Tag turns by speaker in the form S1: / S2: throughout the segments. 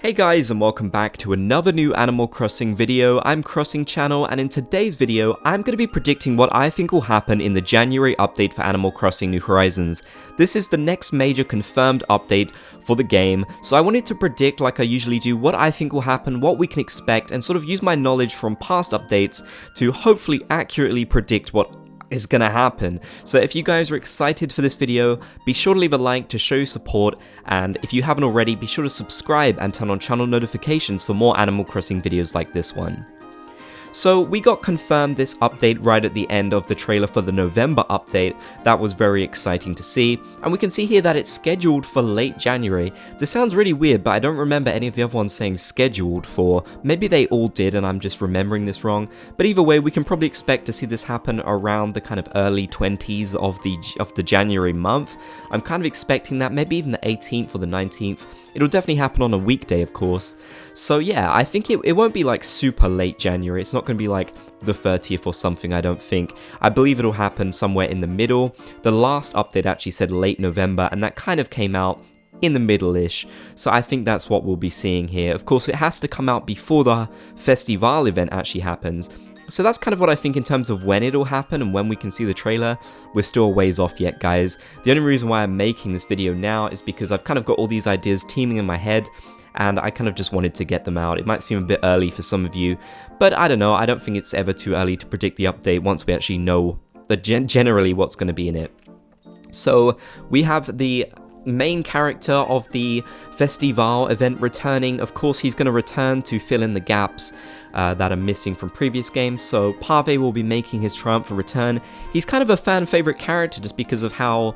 S1: Hey guys, and welcome back to another new Animal Crossing video. I'm Crossing Channel, and in today's video, I'm going to be predicting what I think will happen in the January update for Animal Crossing New Horizons. This is the next major confirmed update for the game, so I wanted to predict, like I usually do, what I think will happen, what we can expect, and sort of use my knowledge from past updates to hopefully accurately predict what is gonna happen. So if you guys are excited for this video, be sure to leave a like to show your support, and if you haven't already, be sure to subscribe and turn on channel notifications for more Animal Crossing videos like this one. So we got confirmed this update right at the end of the trailer for the November update. That was very exciting to see, and we can see here that it's scheduled for late January. This sounds really weird, but I don't remember any of the other ones saying scheduled for. Maybe they all did and I'm just remembering this wrong, but either way we can probably expect to see this happen around the kind of early 20s of the January month. I'm kind of expecting that, maybe even the 18th or the 19th. It'll definitely happen on a weekday, of course. So yeah, I think it won't be like super late January. It's not going to be like the 30th or something, I don't think. I believe it'll happen somewhere in the middle. The last update actually said late November, and that kind of came out in the middle-ish. So I think that's what we'll be seeing here. Of course, it has to come out before the Festivale event actually happens. So that's kind of what I think in terms of when it'll happen and when we can see the trailer. We're still a ways off yet, guys. The only reason why I'm making this video now is because I've kind of got all these ideas teeming in my head, and I kind of just wanted to get them out. It might seem a bit early for some of you, but I don't know. I don't think it's ever too early to predict the update once we actually know generally what's going to be in it. So we have the main character of the Festivale event returning. Of course, he's going to return to fill in the gaps that are missing from previous games. So Pave will be making his triumphant return. He's kind of a fan favorite character just because of how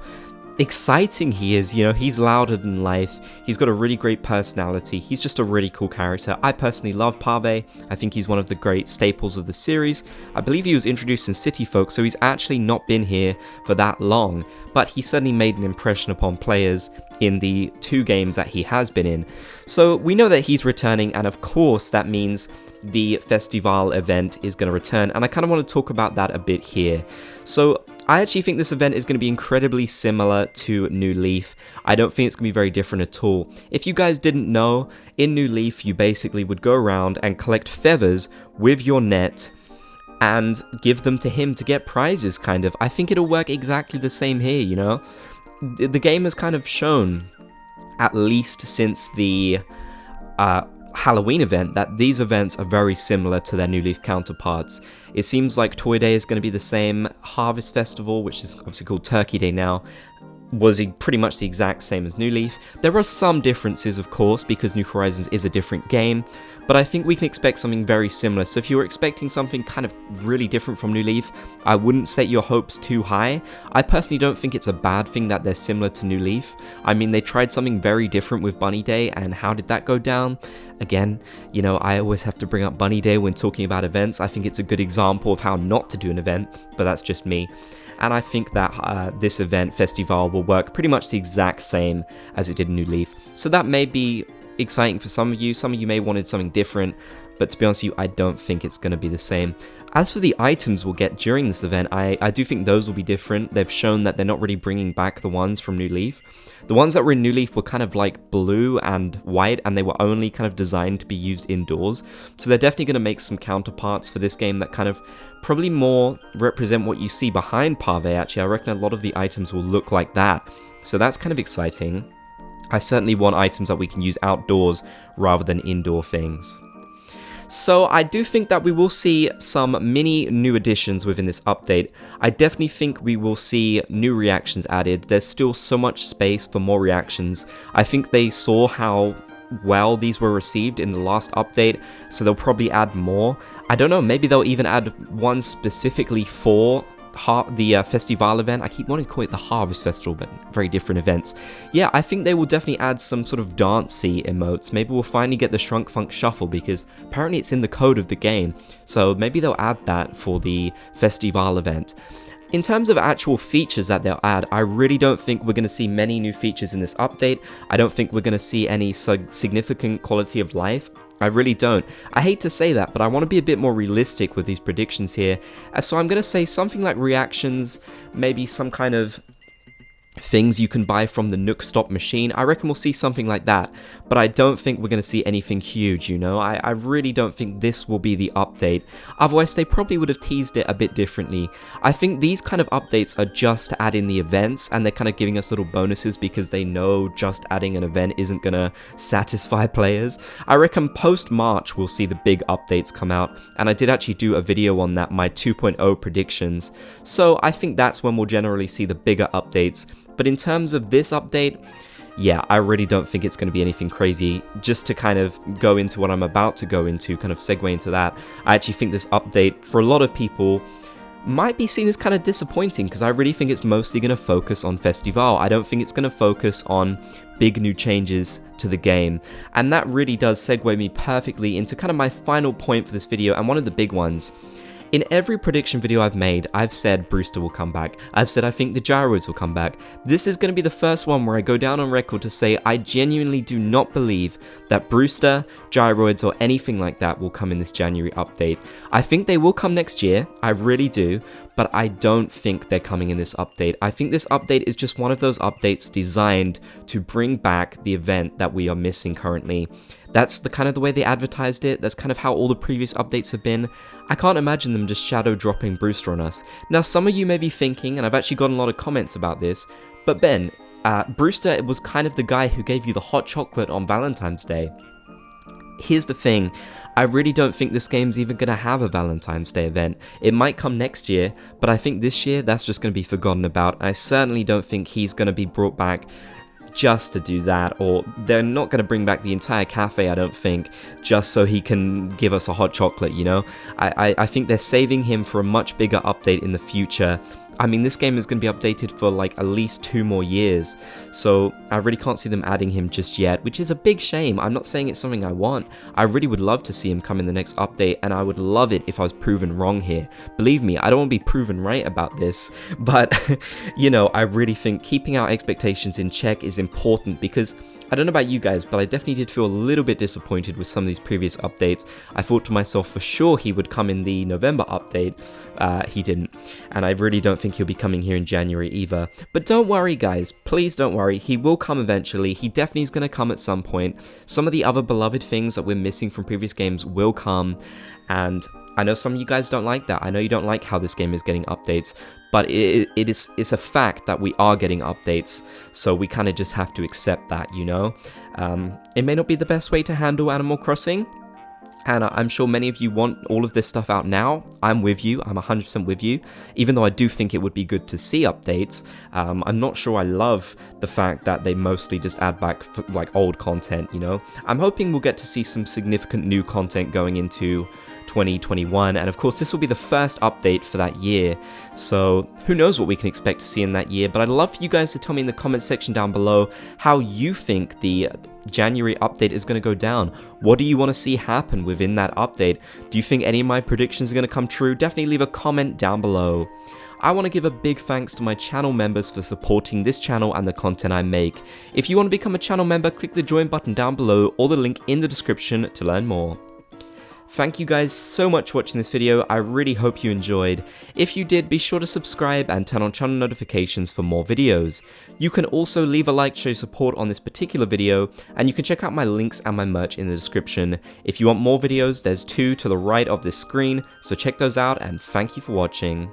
S1: exciting he is. You know, he's louder than life. He's got a really great personality. He's just a really cool character. I personally love Pave. I think he's one of the great staples of the series. I believe he was introduced in City Folk, so he's actually not been here for that long, but he certainly made an impression upon players in the 2 games that he has been in. So we know that he's returning, and of course that means the Festivale event is going to return, and I kind of want to talk about that a bit here. So I actually think this event is going to be incredibly similar to New Leaf. I don't think it's going to be very different at all. If you guys didn't know, in New Leaf you basically would go around and collect feathers with your net and give them to him to get prizes, kind of. I think it'll work exactly the same here, you know? The game has kind of shown, at least since the Halloween event, that these events are very similar to their New Leaf counterparts. It seems like Toy Day is going to be the same. Harvest Festival, which is obviously called Turkey Day now, was pretty much the exact same as New Leaf. There are some differences, of course, because New Horizons is a different game, but I think we can expect something very similar. So if you were expecting something kind of really different from New Leaf, I wouldn't set your hopes too high. I personally don't think it's a bad thing that they're similar to New Leaf. I mean, they tried something very different with Bunny Day, and how did that go down? Again, you know, I always have to bring up Bunny Day when talking about events. I think it's a good example of how not to do an event, but that's just me. And I think that this event, Festivale, will work pretty much the exact same as it did in New Leaf. So that may be exciting for some of you. Some of you may wanted something different, but to be honest with you, I don't think it's going to be the same. As for the items we'll get during this event, I do think those will be different. They've shown that they're not really bringing back the ones from New Leaf. The ones that were in New Leaf were kind of like blue and white, and they were only kind of designed to be used indoors. So they're definitely going to make some counterparts for this game that kind of probably more represent what you see behind Pave. Actually, I reckon a lot of the items will look like that. So that's kind of exciting. I certainly want items that we can use outdoors rather than indoor things. So I do think that we will see some mini new additions within this update. I definitely think we will see new reactions added. There's still so much space for more reactions. I think they saw how well these were received in the last update, so they'll probably add more. I don't know, maybe they'll even add one specifically for the Festivale event. I keep wanting to call it the Harvest Festival, but very different events. Yeah, I think they will definitely add some sort of dancey emotes. Maybe we'll finally get the Shrunk Funk Shuffle, because apparently it's in the code of the game. So maybe they'll add that for the Festivale event. In terms of actual features that they'll add, I really don't think we're going to see many new features in this update. I don't think we're going to see any significant quality of life. I really don't. I hate to say that, but I want to be a bit more realistic with these predictions here. So I'm going to say something like reactions, maybe some kind of things you can buy from the Nook Stop machine. I reckon we'll see something like that, but I don't think we're going to see anything huge, you know? I really don't think this will be the update. Otherwise, they probably would have teased it a bit differently. I think these kind of updates are just to add in the events, and they're kind of giving us little bonuses because they know just adding an event isn't going to satisfy players. I reckon post-March we'll see the big updates come out, and I did actually do a video on that, my 2.0 predictions. So I think that's when we'll generally see the bigger updates. But in terms of this update, yeah, I really don't think it's going to be anything crazy. Just to kind of go into what I'm about to go into, kind of segue into that, I actually think this update, for a lot of people, might be seen as kind of disappointing, because I really think it's mostly going to focus on Festivale. I don't think it's going to focus on big new changes to the game. And that really does segue me perfectly into kind of my final point for this video, and one of the big ones. In every prediction video I've made, I've said Brewster will come back. I've said I think the gyroids will come back. This is going to be the first one where I go down on record to say I genuinely do not believe that Brewster, gyroids, or anything like that will come in this January update. I think they will come next year, I really do, but I don't think they're coming in this update. I think this update is just one of those updates designed to bring back the event that we are missing currently. That's the kind of the way they advertised it. That's kind of how all the previous updates have been. I can't imagine them just shadow dropping Brewster on us. Now, some of you may be thinking, and I've actually gotten a lot of comments about this, but Ben, Brewster was kind of the guy who gave you the hot chocolate on Valentine's Day. Here's the thing, I really don't think this game's even going to have a Valentine's Day event. It might come next year, but I think this year that's just going to be forgotten about. I certainly don't think he's going to be brought back just to do that, or they're not going to bring back the entire cafe, I don't think, just so he can give us a hot chocolate, you know? I think they're saving him for a much bigger update in the future. I mean, this game is going to be updated for like at least 2 more years, so I really can't see them adding him just yet, which is a big shame. I'm not saying it's something I want. I really would love to see him come in the next update, and I would love it if I was proven wrong here. Believe me, I don't want to be proven right about this, but, you know, I really think keeping our expectations in check is important, because I don't know about you guys, but I definitely did feel a little bit disappointed with some of these previous updates. I thought to myself for sure he would come in the November update. He didn't, and I really don't think he'll be coming here in January either. But don't worry guys, please don't worry, he will come eventually. He definitely is going to come at some point. Some of the other beloved things that we're missing from previous games will come, and I know some of you guys don't like that. I know you don't like how this game is getting updates, but it's a fact that we are getting updates, so we kind of just have to accept that, you know? It may not be the best way to handle Animal Crossing, and I'm sure many of you want all of this stuff out now. I'm with you, I'm 100% with you, even though I do think it would be good to see updates. I'm not sure I love the fact that they mostly just add back like old content, you know? I'm hoping we'll get to see some significant new content going into 2021, and of course this will be the first update for that year, so who knows what we can expect to see in that year. But I'd love for you guys to tell me in the comment section down below how you think the January update is going to go down. What do you want to see happen within that update? Do you think any of my predictions are going to come true? Definitely leave a comment down below. I want to give a big thanks to my channel members for supporting this channel and the content I make. If you want to become a channel member, click the join button down below or the link in the description to learn more. Thank you guys so much for watching this video. I really hope you enjoyed. If you did, be sure to subscribe and turn on channel notifications for more videos. You can also leave a like to show support on this particular video, and you can check out my links and my merch in the description. If you want more videos, there's 2 to the right of this screen, so check those out, and thank you for watching.